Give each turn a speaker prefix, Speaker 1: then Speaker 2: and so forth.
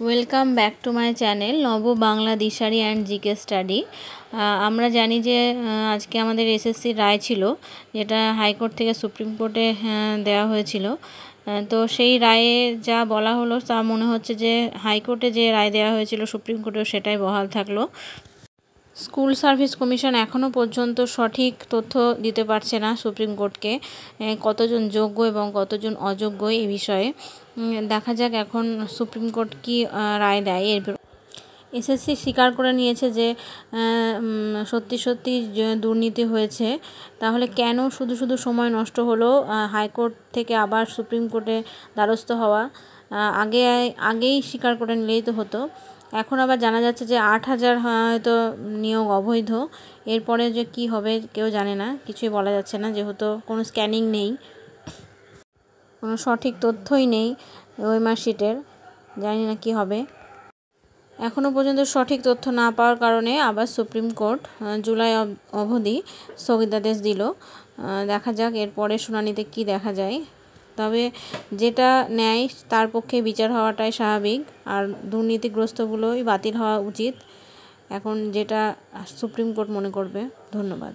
Speaker 1: Welcome back to my channel নব বাংলা দিশারি and GK study. আমরা জানি যে আজকে আমাদের এসএসসির রায় ছিল, যেটা হাইকোর্ট থেকে সুপ্রিম কোর্টে দেওয়া হয়েছিল। তো সেই রায়ে যা বলা হলো তা মনে হচ্ছে যে হাইকোর্টে যে রায় দেওয়া হয়েছিল সুপ্রিম কোর্টেও সেটাই বহাল থাকলো। স্কুল সার্ভিস কমিশন এখনও পর্যন্ত সঠিক তথ্য দিতে পারছে না সুপ্রিম কোর্টকে, কতজন যোগ্য এবং কতজন অযোগ্য এই বিষয়ে। দেখা যাক এখন সুপ্রিম কোর্ট কি রায় দেয়। এর এসএসসি স্বীকার করে নিয়েছে যে সত্যি সত্যি দুর্নীতি হয়েছে, তাহলে কেন শুধু শুধু সময় নষ্ট হলো হাইকোর্ট থেকে আবার সুপ্রিম কোর্টে দ্বারস্থ হওয়া? আগেই স্বীকার করে নিলেই তো হতো। এখন আবার জানা যাচ্ছে যে 8,000 হয়তো নিয়োগ অবৈধ। এরপরে যে কি হবে কেউ জানে না, কিছুই বলা যাচ্ছে না, যেহেতু কোনো স্ক্যানিং নেই, কোনো সঠিক তথ্যই নেই ওই মার্কশিটের। জানি না কি হবে। এখনও পর্যন্ত সঠিক তথ্য না পাওয়ার কারণে আবার সুপ্রিম কোর্ট জুলাই অবধি স্থগিতাদেশ দিল। দেখা যাক এরপরে শুনানিতে কি দেখা যায়। তবে যেটা ন্যায় তার পক্ষে বিচার হওয়াটাই স্বাভাবিক, আর দুর্নীতিগ্রস্তগুলোই বাতিল হওয়া উচিত, এখন যেটা সুপ্রিম কোর্ট মনে করবে। ধন্যবাদ।